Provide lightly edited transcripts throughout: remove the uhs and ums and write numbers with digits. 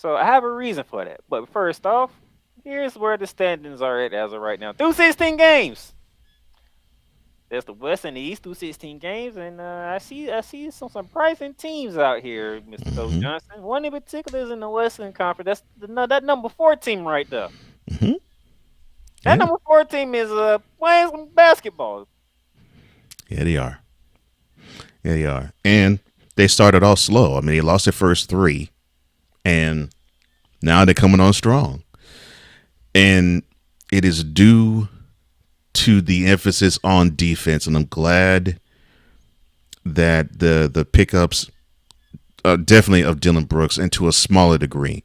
So I have a reason for that. But first off, here's where the standings are at as of right now. Through 16 games. There's the West and the East through 16 games, and I see some surprising teams out here, Mr. Coach Hmm. Johnson. One in particular is in the Western Conference. That's that number 4 team right there. Hmm. That Yeah, number 4 team is playing some basketball. yeah, they are. Yeah, they are. And they started off slow. I mean, they lost their first three, and now they're coming on strong. And it is due to the emphasis on defense. And I'm glad that the pickups, definitely of Dylan Brooks, and to a smaller degree,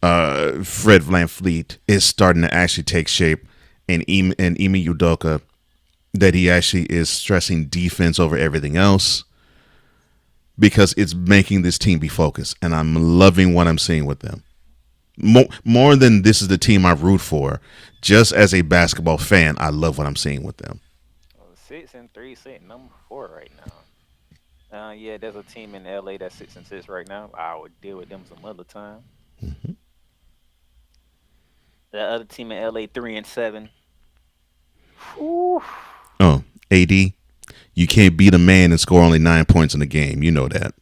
Fred VanVleet is starting to actually take shape, and Emi Udoka, that he actually is stressing defense over everything else because it's making this team be focused, and I'm loving what I'm seeing with them. More than this is the team I root for, just as a basketball fan, I love what I'm seeing with them. 6-3, sitting number 4 right now. Yeah, there's a team in LA that's 6-6 right now. I would deal with them some other time. The other team in LA 3-7. Whew. Oh, AD, you can't beat a man and score only 9 points in a game. You know that.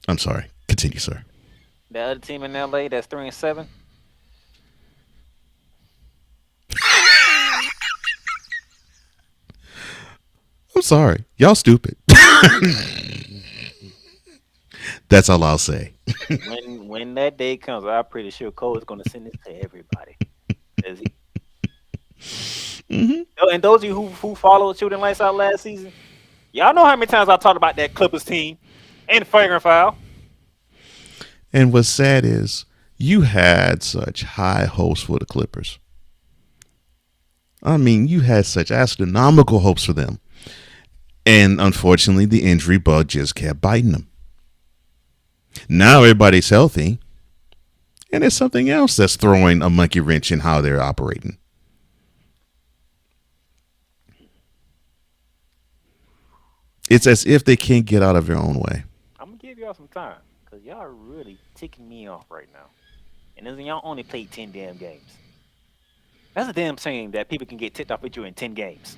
I'm sorry. Continue, sir. The other team in LA that's 3-7. I'm sorry. Y'all stupid. That's all I'll say. When that day comes, I'm pretty sure Cole is gonna send this to everybody. Is he? Hmm. Oh, and those of you who followed Shooting Lights Out last season, y'all know how many times I talked about that Clippers team and flagrant foul. And what's sad is you had such high hopes for the Clippers. I mean, you had such astronomical hopes for them. And unfortunately, the injury bug just kept biting them. Now everybody's healthy, and there's something else that's throwing a monkey wrench in how they're operating. It's as if they can't get out of their own way. I'm gonna give y'all some time because y'all are really ticking me off right now. And then y'all only played 10 damn games. That's a damn shame that people can get ticked off at you in 10 games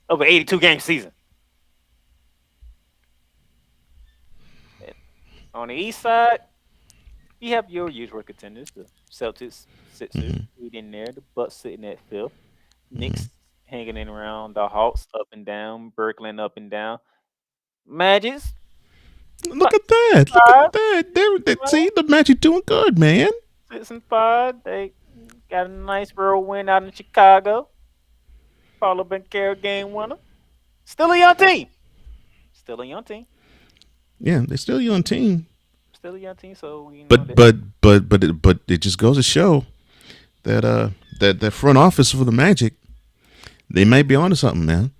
over 82 game season. And on the East side, you have your usual contenders: the Celtics, Sixers, Hmm. right in there. The Bucks sitting at fifth. Hmm. Knicks hanging in around. The Hawks up and down. Brooklyn up and down. Magic's Look at that! Look at five, that! See, the Magic doing good, man. 6-5. They got a nice road win out in Chicago. Paulo Banquero game winner. Still a young team. Still a young team. Yeah, they're still a young team, Still a young team. So you know but that. it just goes to show that that front office for the Magic, they might be onto something, man.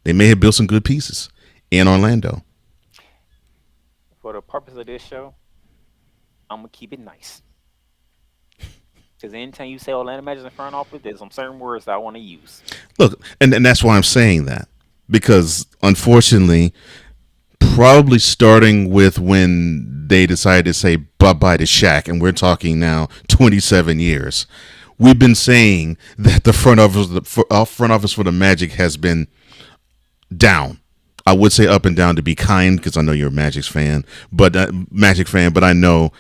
They may have built some good pieces in Orlando. For the purpose of this show, I'm gonna keep it nice. Because anytime you say Orlando Magic's in front office, there's some certain words that I want to use. Look, and that's why I'm saying that, because unfortunately, probably starting with when they decided to say bye bye to Shaq, and we're talking now 27 years. We've been saying that the front office for the Magic has been down. I would say up and down to be kind, because I know you're a Magic fan, but I know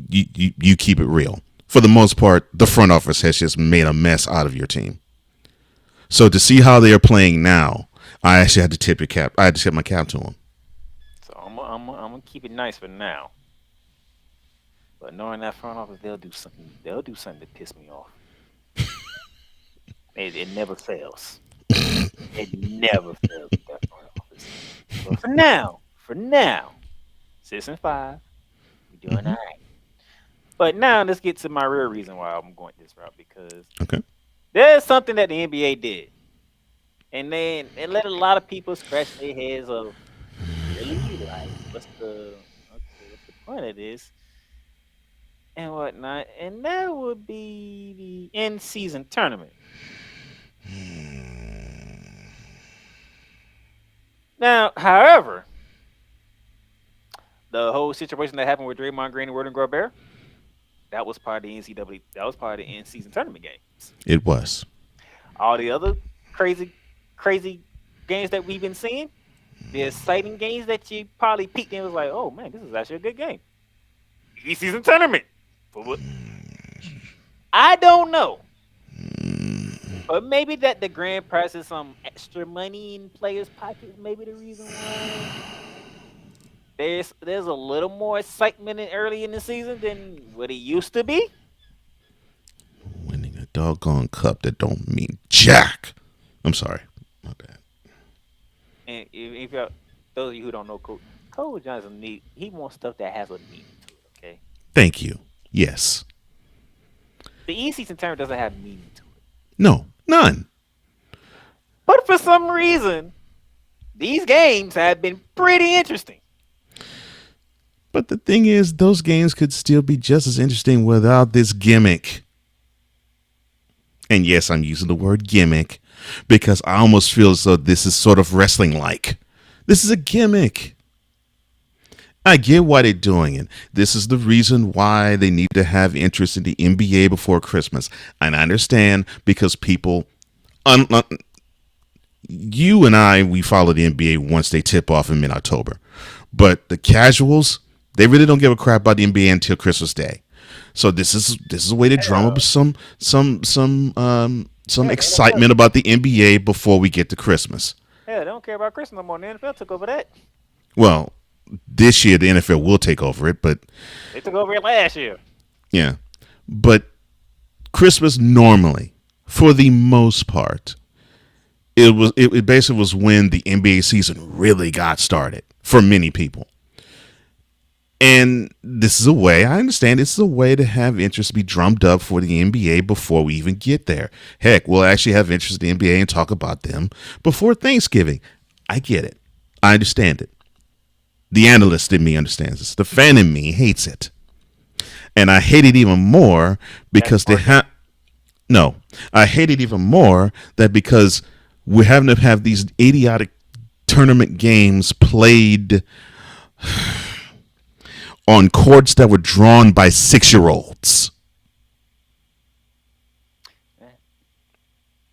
you keep it real. For the most part, the front office has just made a mess out of your team. So to see how they are playing now, I actually had to tip your cap. I had to tip my cap to them. So I'm gonna keep it nice for now. But knowing that front office, they'll do something. They'll do something to piss me off. It never fails. It never fails with that front office. But for now, 6-5, we're doing all Hmm. right. But now let's get to my real reason why I'm going this route because Okay. there's something that the NBA did, and then it let a lot of people scratch their heads of really like what's the point of this and whatnot, and that would be the in season tournament. Now, however, The whole situation that happened with Draymond Green and Rudy Gobert, that was part of the NCAA. That was part of the in-season tournament games. It was. All the other crazy, crazy games that we've been seeing, the exciting games that you probably peeked in was like, oh man, this is actually a good game. In-season tournament. But I don't know. But maybe that the grand prize is some extra money in players' pockets. Maybe the reason why there's a little more excitement early in the season than what it used to be. Winning a doggone cup that don't mean jack. I'm sorry. My bad. And if y'all, those of you who don't know, Coach Johnson he wants stuff that has a meaning to it. Okay, Thank you. Yes. the in-season tournament doesn't have meaning to it, No. None. but for some reason, these games have been pretty interesting. But the thing is, those games could still be just as interesting without this gimmick. And yes, I'm using the word gimmick because I almost feel as though this is sort of wrestling like. This is a gimmick. I get why they're doing it. This is the reason why they need to have interest in the NBA before Christmas. And I understand because people, you and I, we follow the NBA once they tip off in mid-October. But the casuals, they really don't give a crap about the NBA until Christmas Day. So this is a way to drum up some Yeah, the NFL. excitement about the NBA before we get to Christmas. Yeah, they don't care about Christmas no more. The NFL took over that. Well, this year the NFL will take over it, but They took over it last year. yeah. But Christmas normally, for the most part, it basically was when the NBA season really got started for many people. And this is a way, I understand, this is a way to have interest be drummed up for the NBA before we even get there. Heck, we'll actually have interest in the NBA and talk about them before Thanksgiving. I get it. I understand it. The analyst in me understands this. The fan in me hates it. And I hate it even more That's because they part of it. have, no, I hate it even more that because we're having to have these idiotic tournament games played on courts that were drawn by 6-year-olds. Yeah.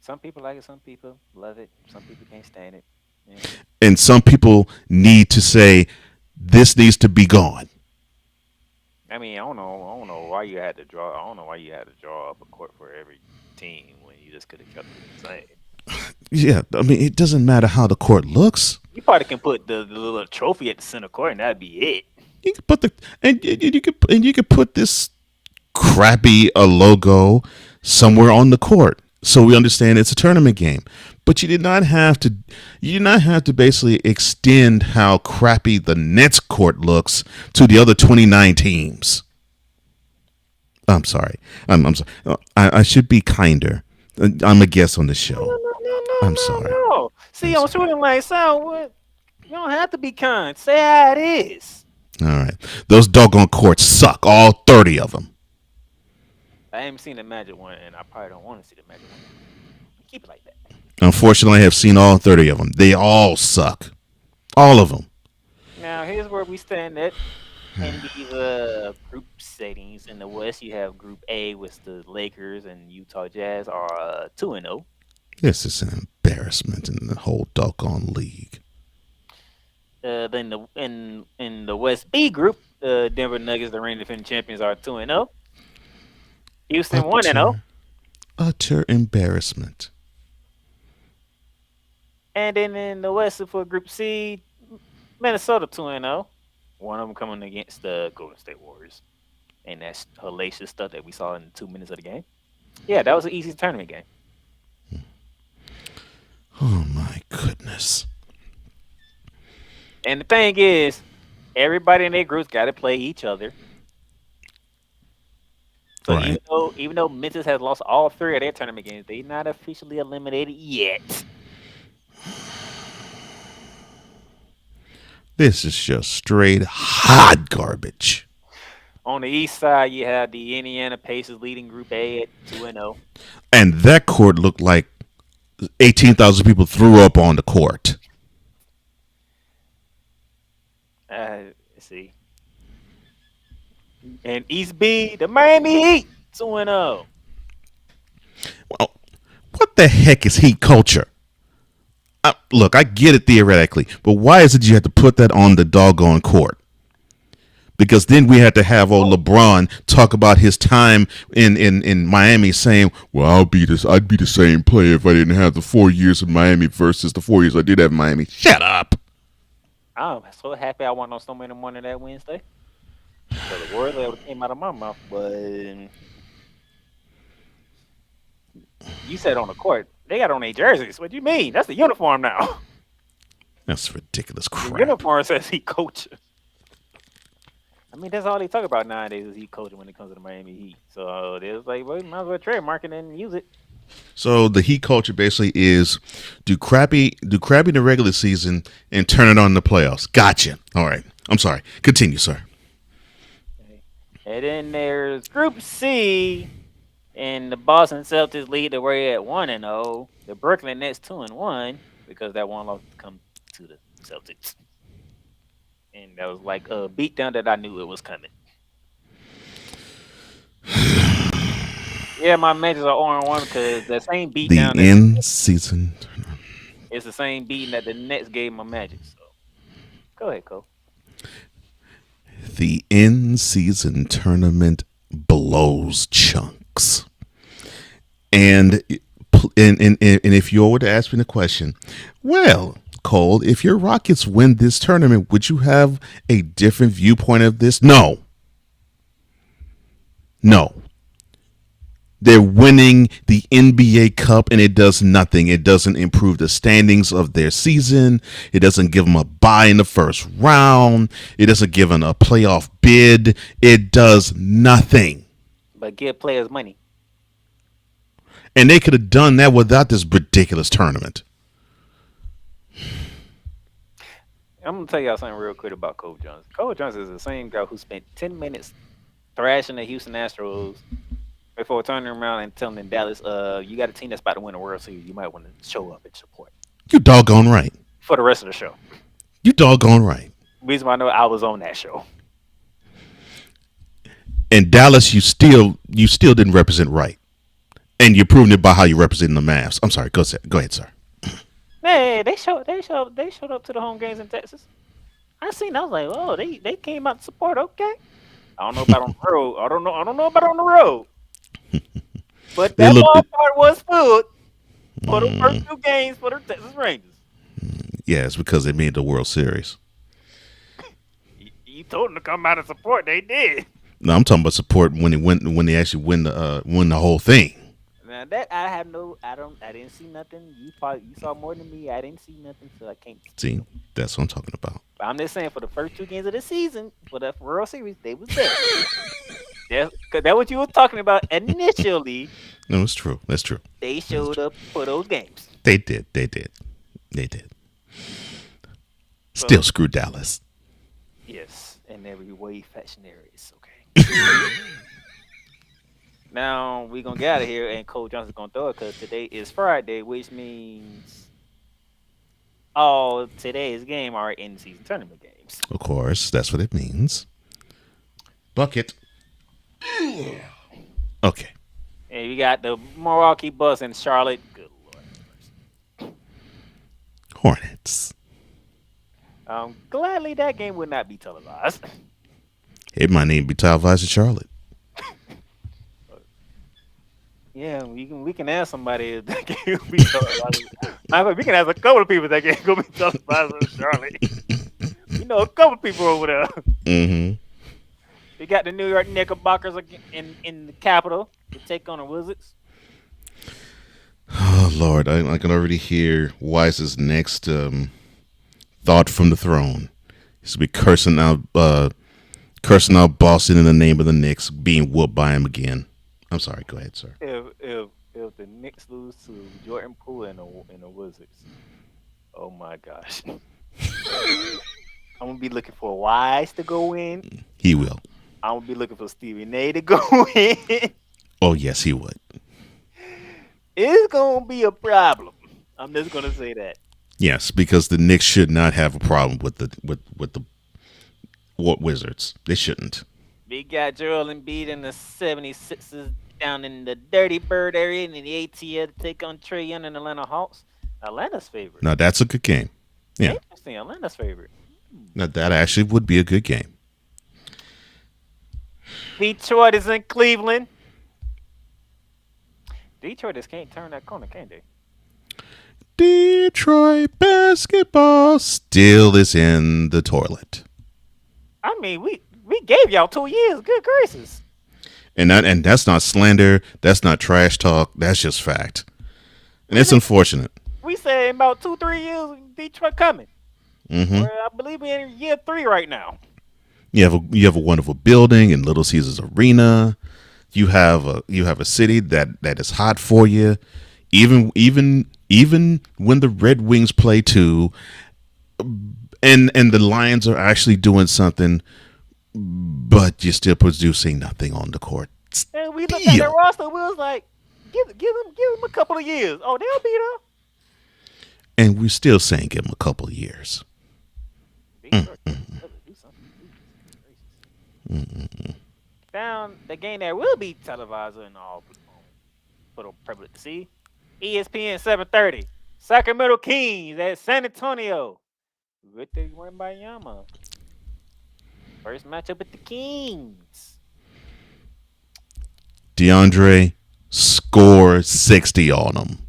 Some people like it. Some people love it. Some people can't stand it. Yeah. And some people need to say, this needs to be gone. I mean, I don't know. I don't know why you had to draw. I don't know why you had to draw up a court for every team when you just could have kept it the same. Yeah, I mean, it doesn't matter how the court looks. You probably can put the little trophy at the center court, and that'd be it. You can put the and you could put this crappy a logo somewhere on the court so we understand it's a tournament game. But you did not have to basically extend how crappy the Nets court looks to the other 29 teams. I'm sorry. I'm sorry. I should be kinder. I'm a guest on the No, show. no, no, no, I'm no, sorry. no, no. I'm See, on sorry. shooting like sound, what? You don't have to be kind. Say how it is. All right. Those doggone courts suck. All 30 of them. I haven't seen the Magic one, and I probably don't want to see the Magic one. Keep it like that. Unfortunately, I have seen all 30 of them. They all suck. All of them. Now, here's where we stand at in these group settings. In the West, you have Group A with the Lakers and Utah Jazz are 2-0. This is an embarrassment in the whole doggone league. Then in the West B group, the Denver Nuggets, the reigning defending champions, are 2-0. Houston 1-0, Utter, utter embarrassment. and then in the West for Group C, Minnesota 2-0. One of them coming against the Golden State Warriors, and that's hellacious stuff that we saw in 2 minutes of the game. Yeah, that was an easy tournament game. Oh my goodness. And the thing is, everybody in their groups got to play each other. So Right. even though Memphis has lost all three of their tournament games, they're not officially eliminated yet. This is just straight hot garbage. On the East side, you have the Indiana Pacers leading Group A at 2-0. And that court looked like 18,000 people threw up on the court. Let's see. And East B, the Miami Heat, 2-0. Well, what the heck is heat culture? Look, I get it theoretically, but why is it you have to put that on the doggone court? Because then we had to have old LeBron talk about his time in Miami, saying, "Well, I'd be the same player if I didn't have the 4 years in Miami versus the 4 years I did have in Miami." Shut up. I'm so happy I wasn't on Snowman in the morning that Wednesday. Because the words that came out of my mouth, but you said on the court, they got on their jerseys. What do you mean? That's the uniform now. That's ridiculous The crap. uniform says he coach. I mean, that's all they talk about nowadays is he coaching when it comes to the Miami Heat. So it was like, well, you might as well trademark it and use it. So the heat culture basically is do crappy in the regular season and turn it on in the playoffs. Gotcha. All right. I'm sorry. Continue, sir. Okay. And then there's Group C, and the Boston Celtics lead the way at 1-0. The Brooklyn Nets 2-1 because that one loss come to the Celtics, and that was like a beatdown that I knew it was coming. Yeah, my Magic are 0-1 because the same The beatdown that in season. it's the same beating that the Nets gave my Magic. So go ahead, Cole. The in season tournament blows chunks. And and if you were to ask me the question, well, Cole, if your Rockets win this tournament, would you have a different viewpoint of this? No, no. They're winning the NBA Cup, and it does nothing. It doesn't improve the standings of their season. It doesn't give them a bye in the first round. It doesn't give them a playoff bid. It does nothing. But give players money. And they could have done that without this ridiculous tournament. I'm gonna tell y'all something real quick about Cole Johnson. Cole Johnson is the same guy who spent 10 minutes thrashing the Houston Astros before turning around and telling them Dallas, you got a team that's about to win the World Series. You might want to show up and support You doggone right. for the rest of the show. You doggone right. Reason why I know I was on that show. In Dallas, you still didn't represent right, and you're proving it by how you represent the Mavs. I'm sorry. Go ahead, sir. Man, they showed up to the home games in Texas. I seen. I was like, oh, they came out to support. Okay, I don't know about on the road. I don't know about on the road. But They that looked. ballpark was filled for the first two games for the Texas Rangers. Yeah, it's because they made the World Series. You told them to come out and support. They did. No, I'm talking about support when they actually win the whole thing. Now that I have no, I didn't see nothing. You saw more than me. I didn't see nothing, so I can't speak See, on it. that's what I'm talking about. But I'm just saying, for the first two games of the season, for the World Series, they was there. Cause that's what you were talking about initially. No, it's true. That's true. They That's showed true. up for those games. They did. They did. They did. Still So screw Dallas. yes, in every way, fashion there is okay. Now we gonna get out of here, and Cole Johnson's gonna throw it because today is Friday, which means all today's game are in season tournament games. Of course, that's what it means. Bucket. Okay. And we got the Milwaukee Bucks and Charlotte. Good Lord have mercy. Hornets. Gladly that game would not be televised. It might even be televised in Charlotte. Yeah, we can ask somebody if that game will be televised. Matter of fact, we can ask a couple of people if that game gonna be televised in Charlotte. We know a couple of people over there. Mm-hmm. We got the New York Knickerbockers in the capital to take on the Wizards. Oh Lord, I can already hear Wise's next thought from the throne. He's to be cursing out Boston in the name of the Knicks, being whooped by him again. I'm sorry. Go ahead, sir. If the Knicks lose to Jordan Poole and the Wizards, oh my gosh, I'm gonna be looking for Wise to go in. He will. I'm gonna be looking for Stevie A to go in. Oh yes, he would. It's gonna be a problem. I'm just gonna say that. Yes, because the Knicks should not have a problem with the Wizards. They shouldn't. We got Joel Embiid and the 76ers down in the Dirty Bird area in the ATL to take on Trey Young and Atlanta Hawks. Atlanta's favorite. Now that's a good game. Yeah. Interesting. Atlanta's favorite. Hmm. Now that actually would be a good game. Detroit is in Cleveland. Detroit just can't turn that corner, can they? Detroit basketball still is in the toilet. I mean, we gave y'all 2 years. Good gracious. And that's not slander. That's not trash talk. That's just fact. And it's unfortunate. We said in about 2, 3 years, Detroit coming. Hmm. Well, I believe we're in year 3 right now. You have a wonderful building in Little Caesars Arena. You have a city that is hot for you. Even when the Red Wings play too, and the Lions are actually doing something, but you're still producing nothing on the court. And we looked at the Still. roster. We was like, give them a couple of years. Oh, they'll be And we're still saying give them a couple of years. there. Detroit, do something. Goodness gracious. Down the game that will be televised and all put on public to see. ESPN 7:30. Sacramento Kings at San Antonio. Victor Wembanyama. First matchup with the Kings. DeAndre scored 60 on them.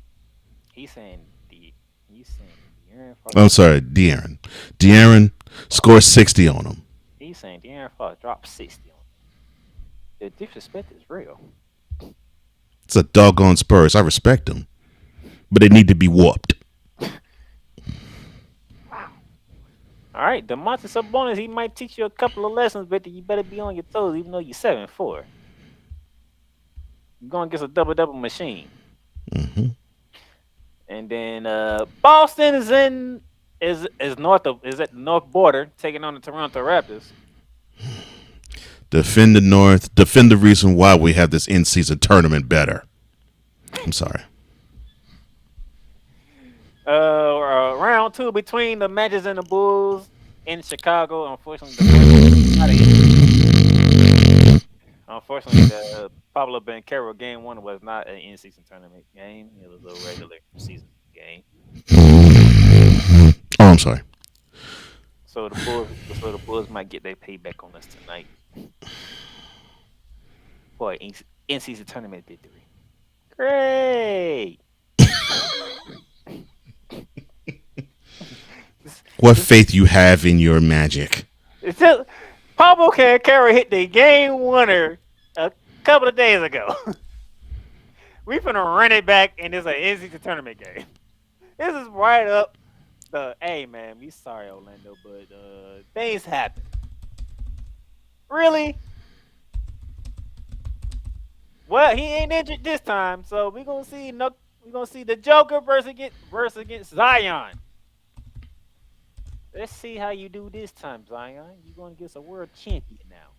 He's saying De'Aaron I'm Fox. sorry, De'Aaron. De'Aaron scored 60 on them. He's saying De'Aaron Fox dropped 60 on him. The disrespect is real. It's a doggone Spurs. I respect them, but they need to be whooped. All right, Demontis Sabonis, he might teach you a couple of lessons, but you better be on your toes, even though you're 7'4". You're going against a double machine. Hmm. And then Boston is north of is at the north border, taking on the Toronto Raptors. Defend the North. Defend the reason why we have this in-season tournament better. I'm sorry. Round 2 between the Magic and the Bulls in Chicago. Unfortunately, the Pablo Banchero game 1 was not an in-season tournament game. It was a regular season game. Oh, I'm sorry. So the Bulls might get their payback on us tonight for an in-season tournament victory. Great. What faith you have in your magic? It's just Pablo Banchero hit the game winner a couple of days ago. We finna run it back, and it's an in-season tournament game. This is right up the. Hey man, we sorry Orlando, but things happen. Really? Well, he ain't injured this time, so we gonna see the Joker versus against Zion. Let's see how you do this time, Zion. You're going against a world champion now.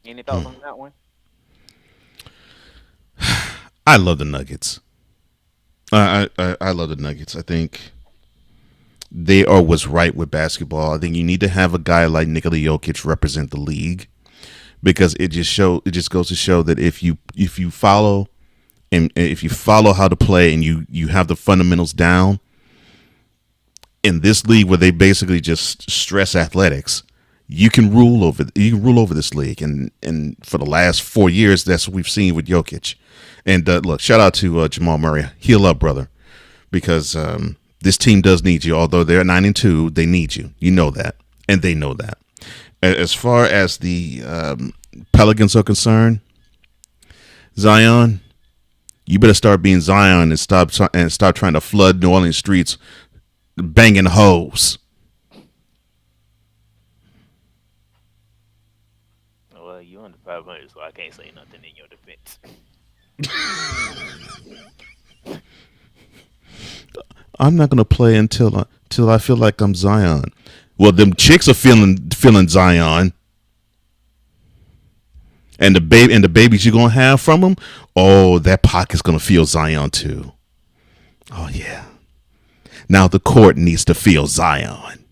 Any thoughts on that one? I love the Nuggets. I love the Nuggets. I think they are what's right with basketball. I think you need to have a guy like Nikola Jokic represent the league because it just goes to show that if you follow and if you follow how to play and you have the fundamentals down in this league where they basically just stress athletics, you can rule over this league. And for the last 4 years, that's what we've seen with Jokic. And look, shout out to Jamal Murray. Heal up, brother, because this team does need you. Although they're 9-2, they need you. You know that, and they know that. As far as the Pelicans are concerned, Zion, you better start being Zion and stop trying to flood New Orleans streets, banging hoes. Well, you under 500, so I can't say nothing in your defense. I'm not gonna play until I feel like I'm Zion. Well, them chicks are feeling Zion, and the babies you're gonna have from them. Oh, that pocket's gonna feel Zion too. Oh yeah. Now the court needs to feel Zion.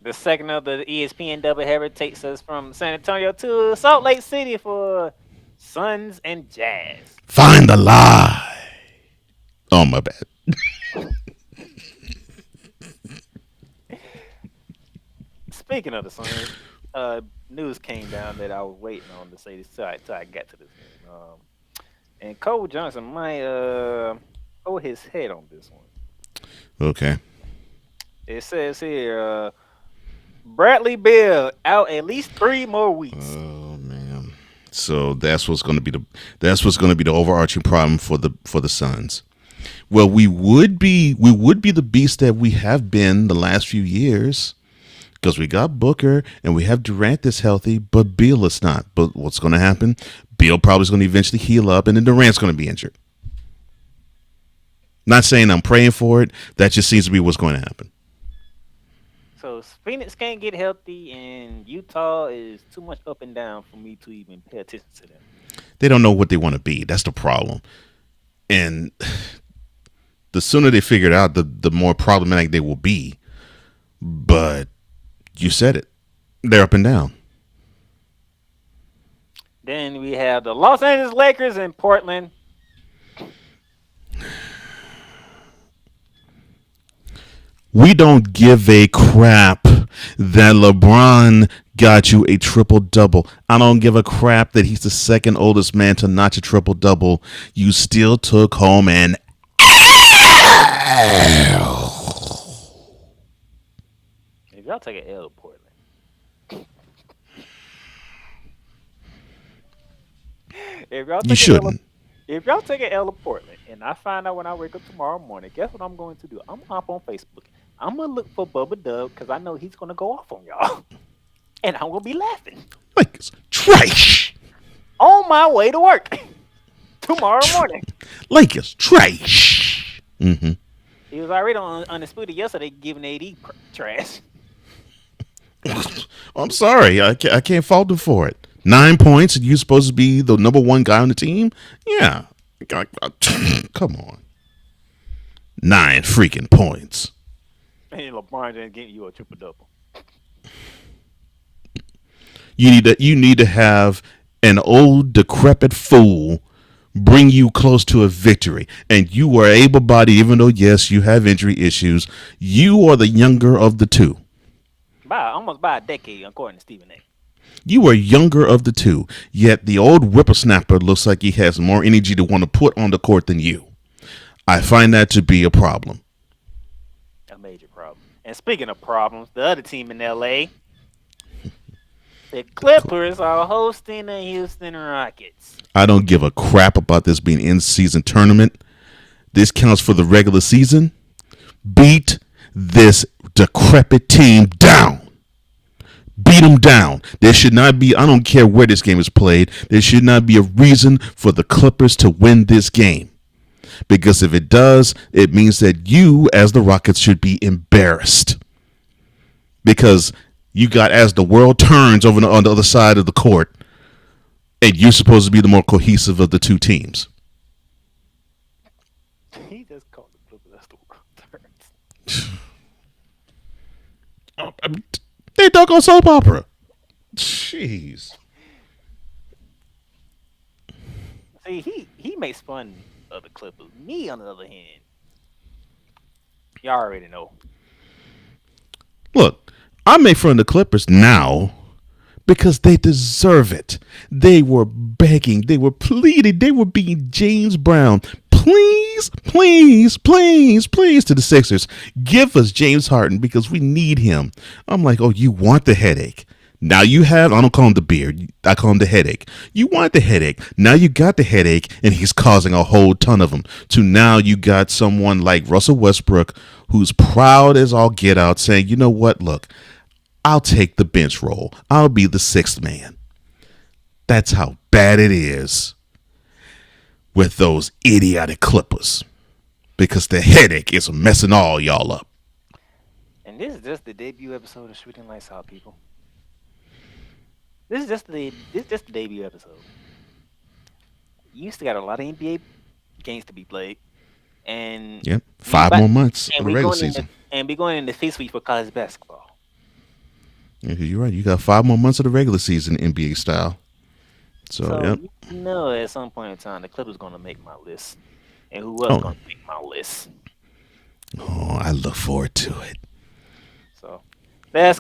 The second of the ESPN doubleheader takes us from San Antonio to Salt Lake City for Suns and Jazz. Find the lie. Oh my bad. Speaking of the Suns, news came down that I was waiting on to say this till I got to this one. And Cole Johnson might hold his head on this one. Okay. It says here, Bradley Beal out at least 3 more weeks. Oh man. So that's what's going to be the overarching problem for the Suns. Well, we would be the beast that we have been the last few years because we got Booker and we have Durant that's healthy, but Beal is not. But what's going to happen? Beal probably is going to eventually heal up, and then Durant's going to be injured. Not saying I'm praying for it. That just seems to be what's going to happen. So Phoenix can't get healthy, and Utah is too much up and down for me to even pay attention to them. They don't know what they want to be. That's the problem. And the sooner they figure it out, the more problematic they will be. But you said it. They're up and down. Then we have the Los Angeles Lakers in Portland. We don't give a crap that LeBron got you a triple double. I don't give a crap that he's the second oldest man to notch a triple double. You still took home an If y'all take an L, Portland. If y'all you take an L, shouldn't. if y'all take an L of Portland, and I find out when I wake up tomorrow morning, guess what I'm going to do? I'm gonna hop on Facebook. I'm gonna look for Bubba Dub because I know he's gonna go off on y'all, and I'm gonna be laughing Like it's trash. on my way to work tomorrow Tr- morning. like it's trash. Hmm. He was already on Undisputed yesterday giving AD trash. I'm sorry. I can't fault him for it. 9 points, and you're supposed to be the number one guy on the team? Yeah. Come on. 9 freaking points. And LeBron just getting you a triple double. You need to have an old decrepit fool bring you close to a victory. And you are able bodied, even though yes, you have injury issues. You are the younger of the two. By almost by a decade, according to Stephen A. You are younger of the two, yet the old whippersnapper looks like he has more energy to want to put on the court than you. I find that to be a problem. A major problem. And speaking of problems, the other team in LA, the Clippers are hosting the Houston Rockets. I don't give a crap about this being in season tournament. This counts for the regular season. Beat this decrepit team down. Beat them down. There should not be, I don't care where this game is played, there should not be a reason for the Clippers to win this game. Because if it does, it means that you, as the Rockets, should be embarrassed. Because you got, as the world turns over on the other side of the court, and you're supposed to be the more cohesive of the two teams. He just called the Clippers as the world turns. They talk on soap opera. Jeez. See, he makes fun of the Clippers. Me, on the other hand, y'all already know. Look, I make fun of the Clippers now because they deserve it. They were begging, they were pleading, they were being James Brown. Please, please, please, please to the Sixers. Give us James Harden because we need him. I'm like, oh, you want the headache. Now you have, I don't call him the beard, I call him the headache. You want the headache. Now you got the headache, and he's causing a whole ton of them. To now you got someone like Russell Westbrook who's proud as all get out saying, you know what, look, I'll take the bench role. I'll be the sixth man. That's how bad it is with those idiotic Clippers because the headache is messing all y'all up. And this is just the debut episode of Shooting Lights Out, people. This is just the debut episode. You still got a lot of NBA games to be played, and Yep. we Five about more months and of the we regular going in the season. and we going in the fifth week for college basketball. Yeah, you're right. You got 5 more months of the regular season, NBA style. So, So yep. you know, at some point in time, the Clippers gonna make my list, and who else Oh, gonna make my list? oh, I look forward to it. So that's